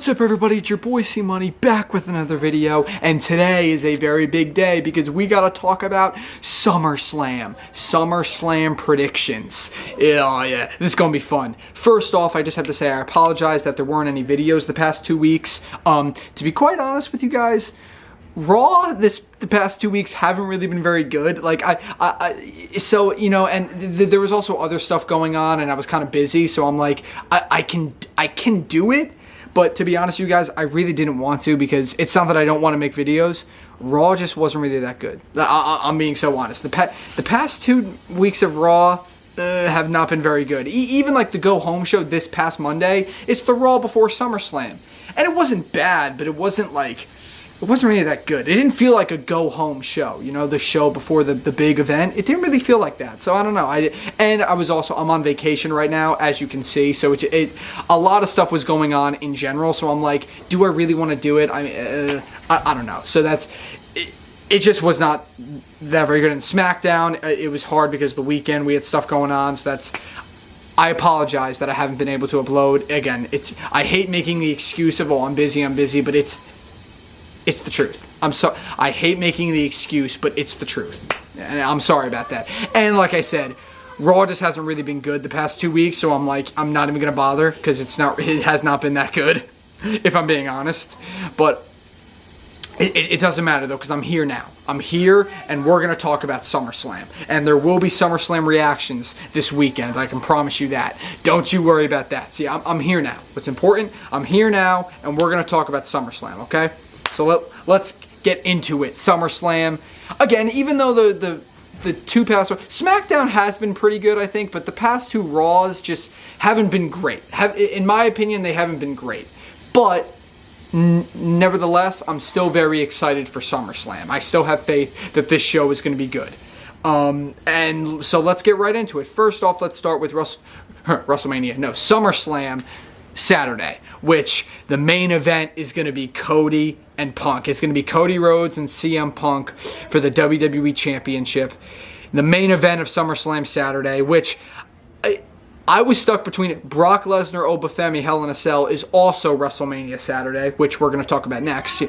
What's up, everybody? It's your boy C-Money back with another video, and today is a very big day because we gotta talk about SummerSlam. SummerSlam predictions. Oh yeah, this is gonna be fun. First off, I just have to say I apologize that there weren't any videos the past 2 weeks. To be quite honest with you guys, Raw the past 2 weeks haven't really been very good. Like so you know, and there was also other stuff going on, and I was kind of busy. So I'm like, I can do it, but to be honest with you guys, I really didn't want to because it's not that I don't want to make videos. Raw just wasn't really that good. I'm being so honest. The past 2 weeks of Raw have not been very good. Even like the Go Home show this past Monday, it's the Raw before SummerSlam, and it wasn't bad, but it wasn't really that good. It didn't feel like a go-home show, you know, the show before the big event. It didn't really feel like that. So I don't know. I'm on vacation right now, as you can see. So a lot of stuff was going on in general. So I'm like, do I really want to do it? I don't know. So it just was not that very good. In SmackDown, it was hard because the weekend we had stuff going on. So I apologize that I haven't been able to upload. Again, I hate making the excuse of, oh, I'm busy, but it's the truth. I hate making the excuse, but it's the truth. And I'm sorry about that. And like I said, Raw just hasn't really been good the past 2 weeks, so I'm like, I'm not even going to bother because it has not been that good, if I'm being honest. But it doesn't matter, though, because I'm here now. I'm here, and we're going to talk about SummerSlam. And there will be SummerSlam reactions this weekend. I can promise you that. Don't you worry about that. See, I'm here now. What's important, I'm here now, and we're going to talk about SummerSlam, okay? So let's get into it. SummerSlam. Again, even though the two past... SmackDown has been pretty good, I think, but the past two Raws just haven't been great. In my opinion, they haven't been great. But nevertheless, I'm still very excited for SummerSlam. I still have faith that this show is going to be good. And so let's get right into it. First off, let's start with SummerSlam Saturday, which the main event is going to be Cody and Punk. It's going to be Cody Rhodes and CM Punk for the WWE Championship. The main event of SummerSlam Saturday, which I was stuck between Brock Lesnar, Obafemi, Hell in a Cell is also WrestleMania Saturday, which we're going to talk about next.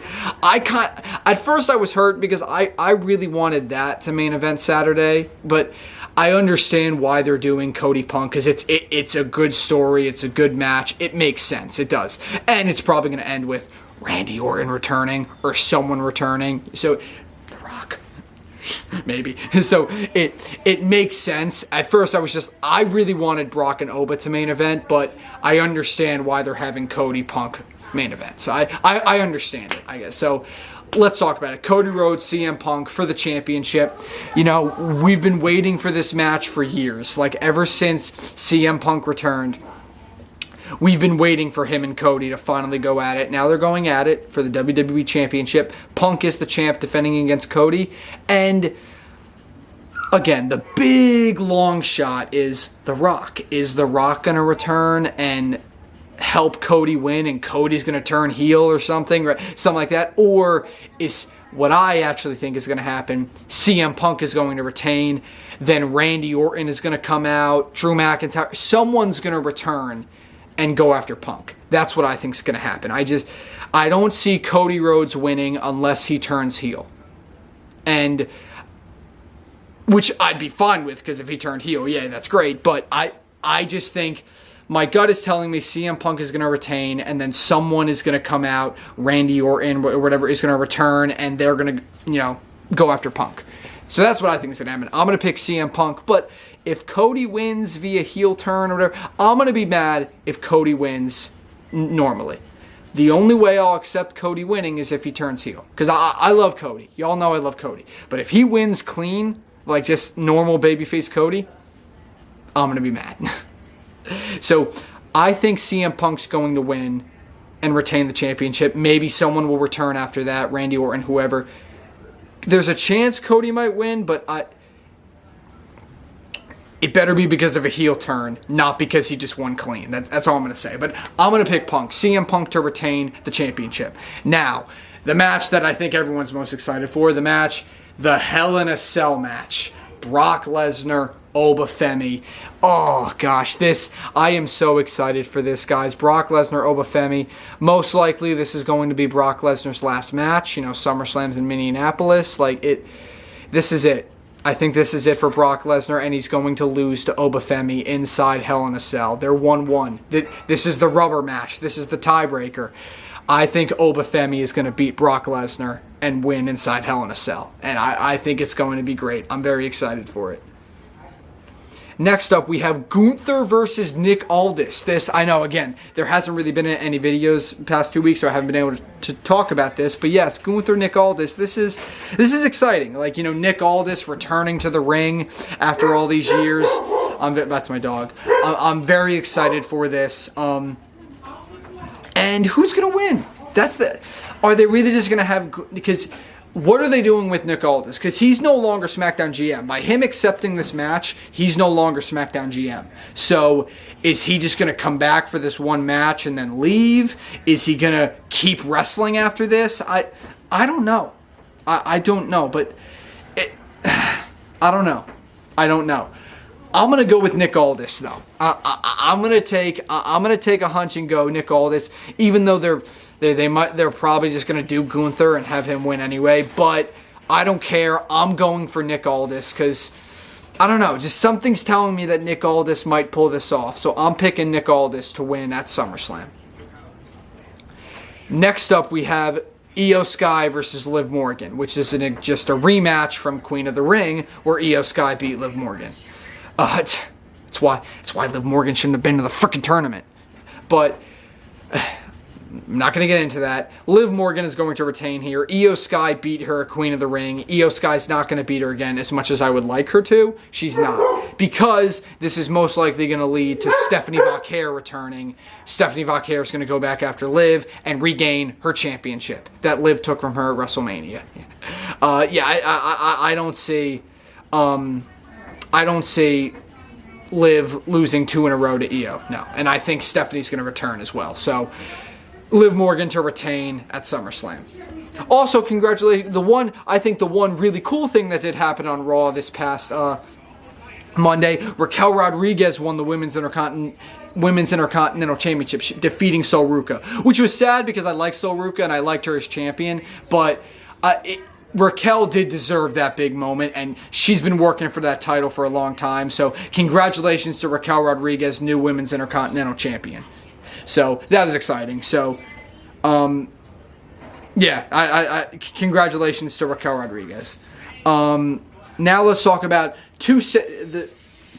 At first I was hurt because I really wanted that to main event Saturday, but I understand why they're doing Cody Punk because it's a good story, it's a good match, it makes sense, it does. And it's probably going to end with Randy Orton returning or someone returning. So, The Rock, maybe. So it makes sense. At first I really wanted Brock and Oba to main event, but I understand why they're having Cody Punk main event. So I understand it, I guess. So let's talk about it. Cody Rhodes, CM Punk for the championship. You know, we've been waiting for this match for years. Like, ever since CM Punk returned, we've been waiting for him and Cody to finally go at it. Now they're going at it for the WWE Championship. Punk is the champ defending against Cody. And again, the big long shot is The Rock. Is The Rock going to return and help Cody win, and Cody's going to turn heel or something, right? Something like that? Or is what I actually think is going to happen, CM Punk is going to retain, then Randy Orton is going to come out, Drew McIntyre, someone's going to return and go after Punk. That's what I think is going to happen. I don't see Cody Rhodes winning unless he turns heel. And which I'd be fine with, because if he turned heel, yeah, that's great. But I just think my gut is telling me CM Punk is going to retain, and then someone is going to come out, Randy Orton or whatever, is going to return, and they're going to, you know, go after Punk. So that's what I think is going to happen. I'm going to pick CM Punk, but if Cody wins via heel turn or whatever, I'm going to be mad if Cody wins normally. The only way I'll accept Cody winning is if he turns heel, because I love Cody. Y'all know I love Cody. But if he wins clean, like just normal babyface Cody, I'm going to be mad. So I think CM Punk's going to win and retain the championship. Maybe someone will return after that, Randy Orton, whoever. There's a chance Cody might win, but it better be because of a heel turn, not because he just won clean. That's all I'm going to say. But I'm going to pick Punk, CM Punk to retain the championship. Now, the match that I think everyone's most excited for, the Hell in a Cell match. Brock Lesnar, Obafemi. Oh gosh, I am so excited for this, guys. Brock Lesnar, Obafemi. Most likely this is going to be Brock Lesnar's last match. You know, SummerSlam's in Minneapolis. This is it. I think this is it for Brock Lesnar, and he's going to lose to Obafemi inside Hell in a Cell. They're 1-1. This is the rubber match. This is the tiebreaker. I think Obafemi is going to beat Brock Lesnar and win inside Hell in a Cell. And I think it's going to be great. I'm very excited for it. Next up, we have Gunther versus Nick Aldis. This, I know, again, there hasn't really been any videos the past 2 weeks, so I haven't been able to talk about this. But yes, Gunther, Nick Aldis, this is exciting. Like, you know, Nick Aldis returning to the ring after all these years. That's my dog. I'm very excited for this. And who's going to win? Are they really just going to have, because what are they doing with Nick Aldis? Because he's no longer SmackDown GM. By him accepting this match, he's no longer SmackDown GM. So is he just going to come back for this one match and then leave? Is he going to keep wrestling after this? I don't know. I don't know. But I don't know. I'm gonna go with Nick Aldis though. I'm gonna take a hunch and go Nick Aldis, even though they're probably just gonna do Gunther and have him win anyway. But I don't care. I'm going for Nick Aldis because I don't know. Just something's telling me that Nick Aldis might pull this off. So I'm picking Nick Aldis to win at SummerSlam. Next up, we have Io Sky versus Liv Morgan, which is just a rematch from Queen of the Ring where Io Sky beat Liv Morgan. It's why Liv Morgan shouldn't have been to the freaking tournament. But I'm not going to get into that. Liv Morgan is going to retain here. Io Sky beat her Queen of the Ring. Io Sky's not going to beat her again as much as I would like her to. She's not. Because this is most likely going to lead to Stephanie Vaquer returning. Stephanie Vaquer is going to go back after Liv and regain her championship that Liv took from her at WrestleMania. I don't see Liv losing 2 in a row to Io. No. And I think Stephanie's going to return as well. So Liv Morgan to retain at SummerSlam. Also, congratulations. I think the one really cool thing that did happen on Raw this past Monday, Raquel Rodriguez won the Women's Intercontinental Championship, defeating Sol Ruca, which was sad because I like Sol Ruca and I liked her as champion, but Raquel did deserve that big moment, and she's been working for that title for a long time. So congratulations to Raquel Rodriguez, new Women's Intercontinental Champion. So that was exciting. So, congratulations to Raquel Rodriguez. Now let's talk about two separate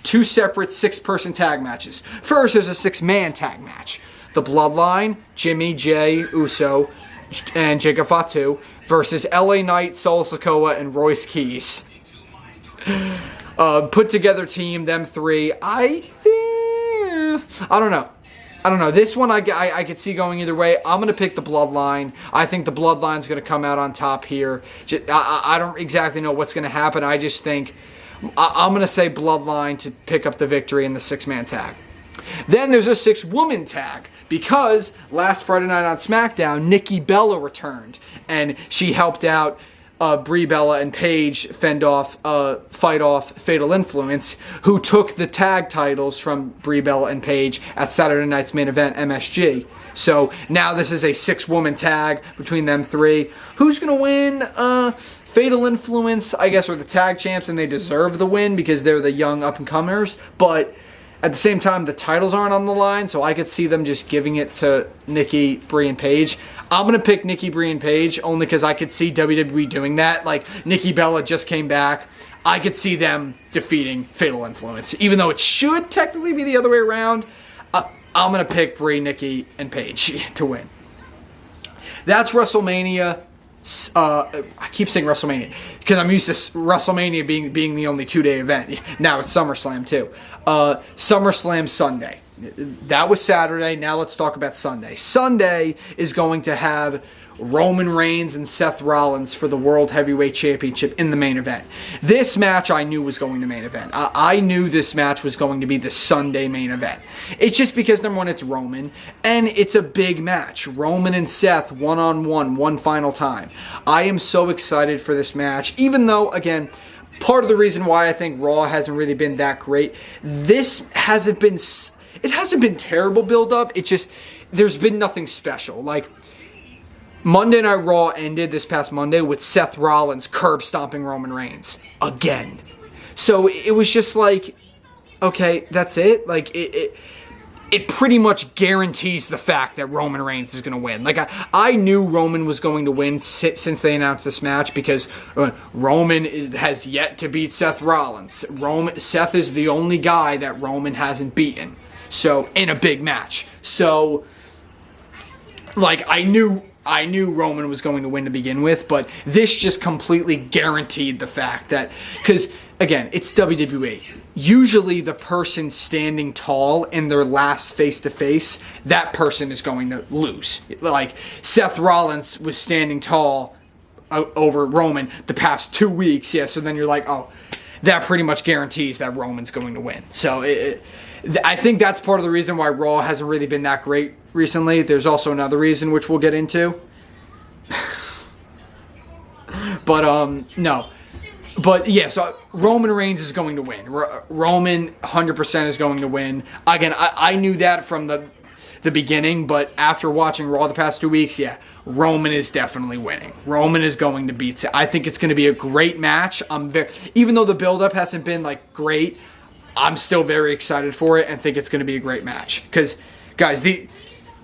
6-person tag matches. First, there's a 6-man tag match. The Bloodline, Jimmy, Jay, Uso, and Jacob Fatu versus LA Knight, Solo Sikoa, and Royce Keys. Put together team, them 3. I don't know. This one I could see going either way. I'm going to pick the Bloodline. I think the Bloodline's going to come out on top here. I don't exactly know what's going to happen. I just think I'm going to say Bloodline to pick up the victory in the 6-man tag. Then there's a 6-woman tag because last Friday night on SmackDown, Nikki Bella returned and she helped out Brie Bella and Paige fight off Fatal Influence, who took the tag titles from Brie Bella and Paige at Saturday night's main event, MSG. So now this is a 6-woman tag between them 3. Who's going to win? Fatal Influence, I guess, are the tag champs, and they deserve the win because they're the young up-and-comers. But at the same time, the titles aren't on the line, so I could see them just giving it to Nikki, Brie, and Paige. I'm going to pick Nikki, Brie, and Paige only because I could see WWE doing that. Like, Nikki Bella just came back. I could see them defeating Fatal Influence. Even though it should technically be the other way around, I'm going to pick Brie, Nikki, and Paige to win. That's WrestleMania. I keep saying WrestleMania because I'm used to WrestleMania being the only 2-day event. Now it's SummerSlam too. SummerSlam Sunday. That was Saturday. Now let's talk about Sunday. Sunday is going to have Roman Reigns and Seth Rollins for the World Heavyweight Championship in the main event. This match I knew was going to main event. I knew this match was going to be the Sunday main event. It's just because, number one, it's Roman, and it's a big match. Roman and Seth one-on-one, one final time. I am so excited for this match, even though, again, part of the reason why I think Raw hasn't really been that great. This hasn't been, it hasn't been terrible build-up. It just, there's been nothing special. Like, Monday Night Raw ended this past Monday with Seth Rollins curb stomping Roman Reigns again. So it was just like, okay, that's it. Like, it pretty much guarantees the fact that Roman Reigns is going to win. Like, I knew Roman was going to win since they announced this match, because Roman has yet to beat Seth Rollins. Seth is the only guy that Roman hasn't beaten, so, in a big match. So, like, I knew Roman was going to win to begin with, but this just completely guaranteed the fact that, because, again, it's WWE. Usually the person standing tall in their last face-to-face, that person is going to lose. Like, Seth Rollins was standing tall over Roman the past 2 weeks, yeah, so then you're like, oh, that pretty much guarantees that Roman's going to win. So, I think that's part of the reason why Raw hasn't really been that great recently. There's also another reason, which we'll get into. But, no. But, yeah, so Roman Reigns is going to win. Roman 100% is going to win. Again, I knew that from the beginning, but after watching Raw the past 2 weeks, yeah, Roman is definitely winning. Roman is going to beat Seth. I think it's going to be a great match. Even though the build-up hasn't been, like, great, I'm still very excited for it and think it's going to be a great match. Because, guys,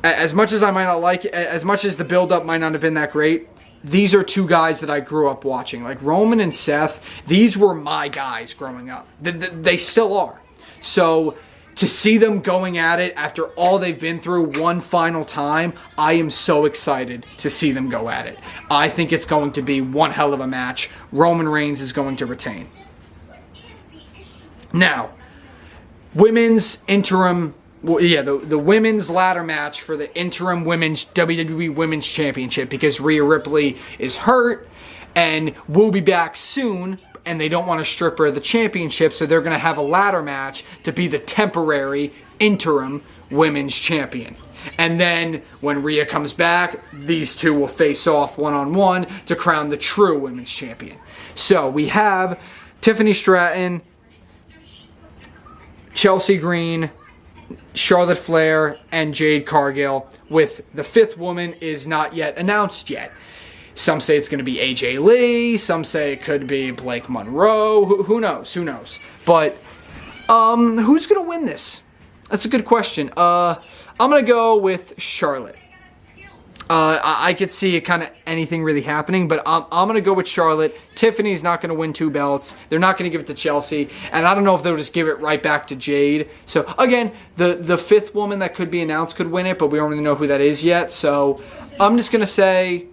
as much as I might not like it, as much as the build-up might not have been that great, these are two guys that I grew up watching. Like, Roman and Seth, these were my guys growing up. They still are. So, to see them going at it after all they've been through one final time, I am so excited to see them go at it. I think it's going to be one hell of a match. Roman Reigns is going to retain. Now, women's interim, the women's ladder match for the interim women's WWE Women's Championship, because Rhea Ripley is hurt and will be back soon, and they don't want to strip her of the championship, so they're going to have a ladder match to be the temporary interim women's champion. And then when Rhea comes back, these two will face off one-on-one to crown the true women's champion. So we have Tiffany Stratton, Chelsea Green, Charlotte Flair, and Jade Cargill, with the fifth woman is not yet announced yet. Some say it's going to be AJ Lee, some say it could be Blake Monroe, who knows, But, who's going to win this? That's a good question. I'm going to go with Charlotte. I could see it kind of anything really happening, but I'm going to go with Charlotte. Tiffany's not going to win 2 belts. They're not going to give it to Chelsea, and I don't know if they'll just give it right back to Jade. So, again, the fifth woman that could be announced could win it, but we don't really know who that is yet. So, I'm just going to say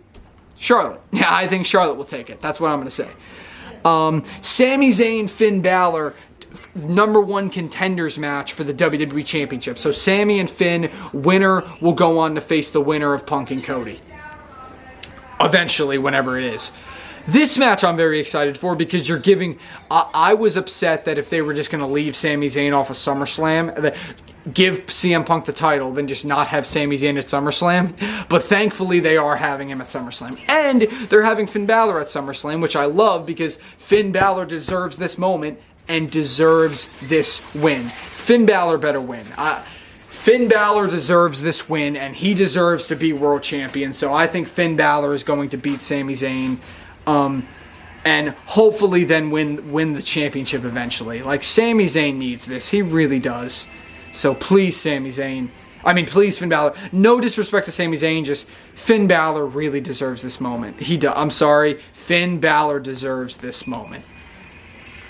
Charlotte. Yeah, I think Charlotte will take it. That's what I'm going to say. Sami Zayn, Finn Balor, #1 contenders match for the WWE Championship. So Sami and Finn, winner will go on to face the winner of Punk and Cody. Eventually, whenever it is. This match I'm very excited for, because you're giving... I was upset that if they were just going to leave Sami Zayn off of SummerSlam, give CM Punk the title, then just not have Sami Zayn at SummerSlam. But thankfully, they are having him at SummerSlam. And they're having Finn Balor at SummerSlam, which I love, because Finn Balor deserves this moment and deserves this win. Finn Balor better win. Finn Balor deserves this win, and he deserves to be world champion. So I think Finn Balor is going to beat Sami Zayn, and hopefully then win the championship eventually. Like, Sami Zayn needs this. He really does. So please, Sami Zayn. Please, Finn Balor. No disrespect to Sami Zayn, just Finn Balor really deserves this moment. I'm sorry. Finn Balor deserves this moment.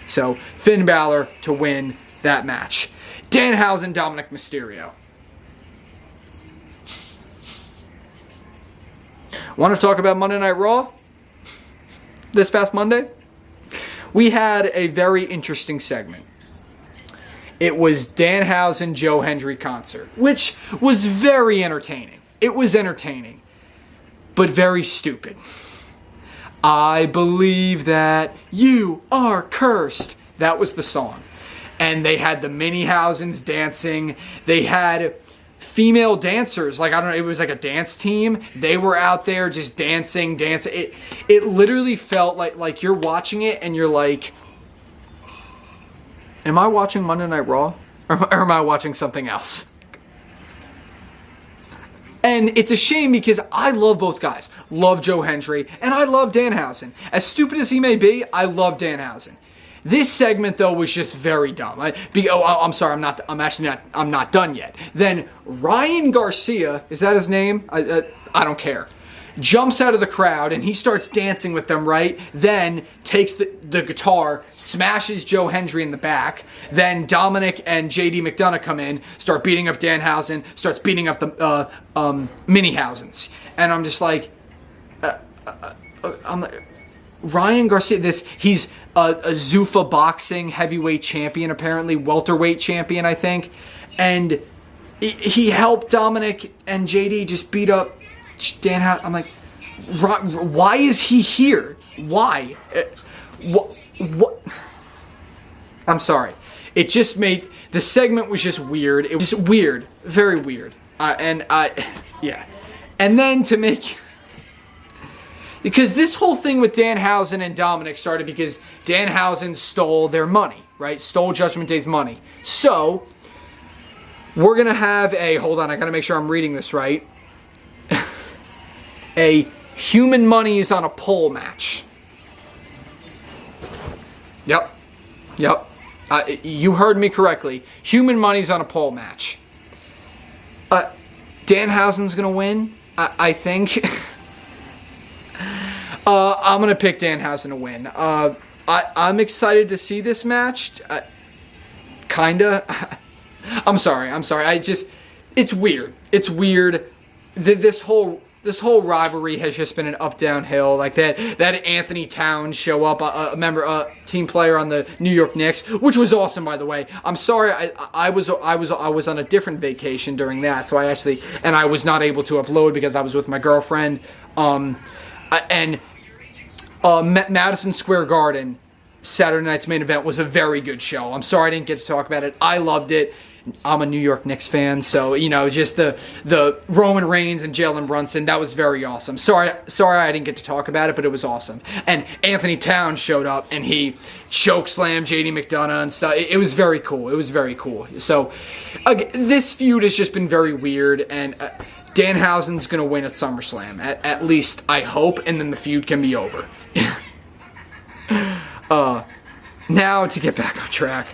So, Finn Balor to win that match. Danhausen, Dominic Mysterio. Want to talk about Monday Night Raw? This past Monday? We had a very interesting segment. It was Danhausen, Joe Hendry concert, which was very entertaining. It was entertaining, but very stupid. I believe that you are cursed. That was the song. And they had the Minihausens dancing. They had female dancers. Like, I don't know, it was like a dance team. They were out there just dancing. It literally felt like you're watching it and you're like, Am I watching Monday Night Raw? Or am I watching something else? And it's a shame because I love both guys. Love Joe Hendry, and I love Danhausen. As stupid as he may be, I love Danhausen. This segment, though, was just very dumb. I'm sorry, I'm not done yet. Then Ryan Garcia, is that his name? I don't care. Jumps out of the crowd and he starts dancing with them, right? Then takes the guitar, smashes Joe Hendry in the back. Then Dominic and JD McDonough come in, start beating up Danhausen, starts beating up the Minihausens. And I'm just like, Ryan Garcia, he's a Zuffa boxing heavyweight champion, apparently, welterweight champion, I think. And he helped Dominic and JD just beat up Danhausen. I'm like, why is he here? Why? What? I'm sorry. It just made, the segment was just weird. It was just weird. Very weird. Yeah. And then to make, because this whole thing with Danhausen and Dominic started because Danhausen stole their money, right? Stole Judgment Day's money. So, we're going to have hold on, I got to make sure I'm reading this right. A Human Money's on a pole match. Yep. You heard me correctly. Human Money's on a pole match. Danhausen's going to win, I think. I'm going to pick Danhausen to win. I'm excited to see this match. Kinda. I'm sorry. It's weird. It's weird. This whole rivalry has just been an up-downhill. Like that Anthony Towns show up, a team player on the New York Knicks, which was awesome, by the way. I'm sorry, I was on a different vacation during that, so I was not able to upload because I was with my girlfriend. Madison Square Garden, Saturday night's main event was a very good show. I'm sorry I didn't get to talk about it. I loved it. I'm a New York Knicks fan, so, just the Roman Reigns and Jalen Brunson, that was very awesome. Sorry I didn't get to talk about it, but it was awesome. And Anthony Towns showed up, and he chokeslammed JD McDonough and stuff. It was very cool. So, this feud has just been very weird, and Danhausen's going to win at SummerSlam. At least, I hope, and then the feud can be over. Now, to get back on track.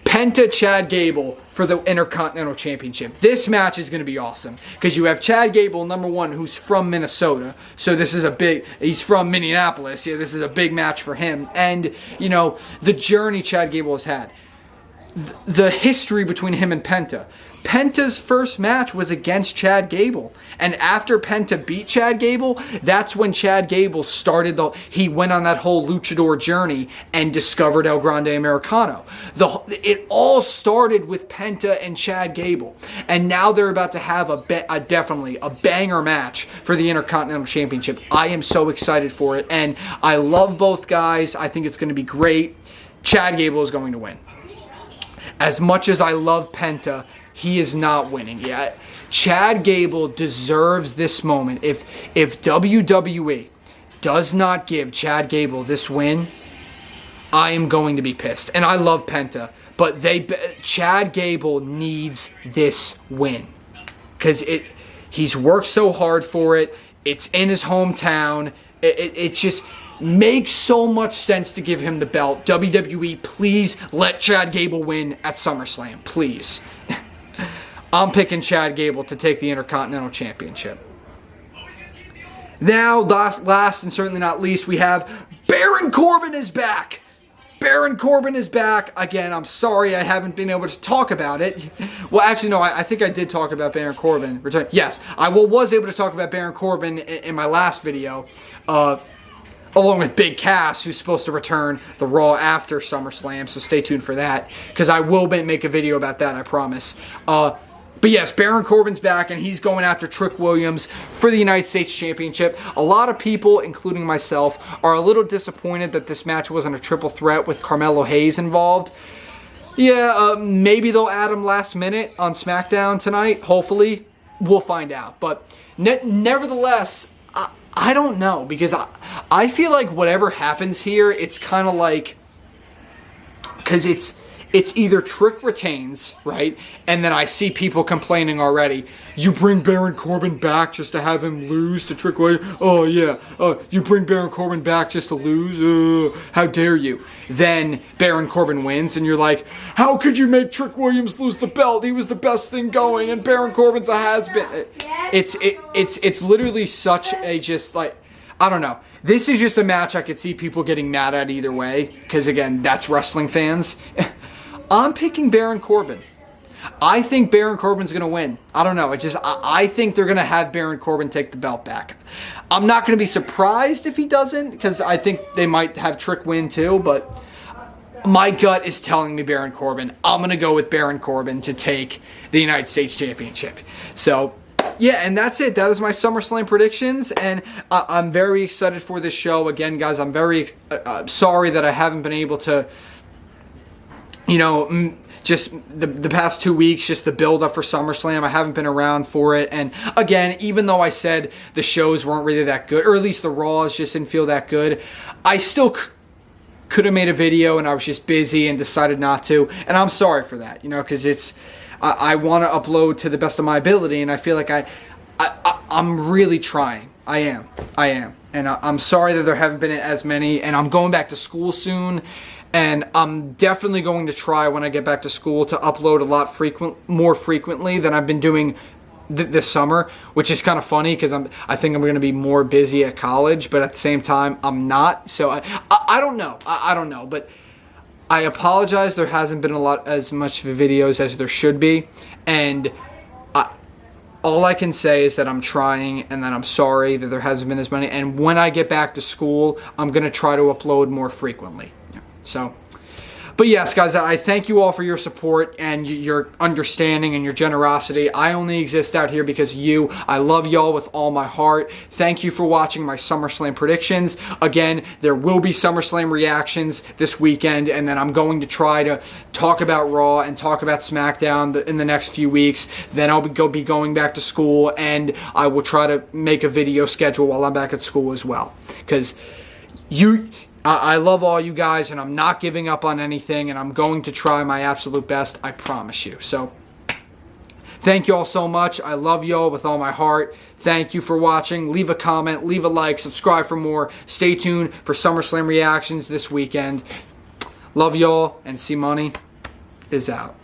Penta Chad Gable for the Intercontinental Championship. This match is going to be awesome because you have Chad Gable, number one, who's from Minnesota. So this is he's from Minneapolis. Yeah, this is a big match for him. And, the journey Chad Gable has had. The history between him and Penta. Penta's first match was against Chad Gable. And after Penta beat Chad Gable, that's when Chad Gable he went on that whole luchador journey and discovered El Grande Americano. It all started with Penta and Chad Gable. And now they're about to have definitely a banger match for the Intercontinental Championship. I am so excited for it. And I love both guys. I think it's going to be great. Chad Gable is going to win. As much as I love Penta, he is not winning yet. Chad Gable deserves this moment. If WWE does not give Chad Gable this win, I am going to be pissed. And I love Penta, but Chad Gable needs this win because he's worked so hard for it. It's in his hometown. It just makes so much sense to give him the belt. WWE, please let Chad Gable win at SummerSlam, please. I'm picking Chad Gable to take the Intercontinental Championship. Now, last and certainly not least, we have Baron Corbin is back. Baron Corbin is back. Again, I'm sorry I haven't been able to talk about it. Well, actually, no, I think I did talk about Baron Corbin return. Yes, I was able to talk about Baron Corbin in my last video, along with Big Cass, who's supposed to return the Raw after SummerSlam, so stay tuned for that, because I will make a video about that, I promise. But yes, Baron Corbin's back, and he's going after Trick Williams for the United States Championship. A lot of people, including myself, are a little disappointed that this match wasn't a triple threat with Carmelo Hayes involved. Yeah, maybe they'll add him last minute on SmackDown tonight. Hopefully, we'll find out. But nevertheless, I don't know, because I feel like whatever happens here, it's kind of like, because it's it's either Trick retains, right? And then I see people complaining already. You bring Baron Corbin back just to have him lose to Trick Williams? Oh, yeah. You bring Baron Corbin back just to lose? How dare you? Then Baron Corbin wins, and you're like, how could you make Trick Williams lose the belt? He was the best thing going, and Baron Corbin's a has-been. It's literally such a just like, I don't know. This is just a match I could see people getting mad at either way, because again, that's wrestling fans. I'm picking Baron Corbin. I think Baron Corbin's going to win. I don't know. I think they're going to have Baron Corbin take the belt back. I'm not going to be surprised if he doesn't, because I think they might have Trick win too, but my gut is telling me Baron Corbin. I'm going to go with Baron Corbin to take the United States Championship. So, yeah, and that's it. That is my SummerSlam predictions, and I'm very excited for this show. Again, guys, I'm very sorry that I haven't been able to, you know, just the past 2 weeks, just the build-up for SummerSlam. I haven't been around for it, and again, even though I said the shows weren't really that good, or at least the Raws just didn't feel that good, I still could have made a video, and I was just busy and decided not to, and I'm sorry for that, you know, because it's... I want to upload to the best of my ability, and I feel like I'm really trying. I am. And I'm sorry that there haven't been as many, and I'm going back to school soon, and I'm definitely going to try when I get back to school to upload a lot more frequently than I've been doing this summer, which is kind of funny because I think I'm going to be more busy at college, but at the same time, I'm not. So I don't know. I don't know, but... I apologize, there hasn't been as much videos as there should be, and all I can say is that I'm trying, and that I'm sorry that there hasn't been as many, and when I get back to school, I'm going to try to upload more frequently. So, but yes, guys, I thank you all for your support and your understanding and your generosity. I only exist out here because of you. I love y'all with all my heart. Thank you for watching my SummerSlam predictions. Again, there will be SummerSlam reactions this weekend, and then I'm going to try to talk about Raw and talk about SmackDown in the next few weeks. Then I'll be going back to school, and I will try to make a video schedule while I'm back at school as well. Because I love all you guys, and I'm not giving up on anything, and I'm going to try my absolute best, I promise you. So, thank you all so much. I love you all with all my heart. Thank you for watching. Leave a comment, leave a like, subscribe for more. Stay tuned for SummerSlam reactions this weekend. Love you all, and Cmoney is out.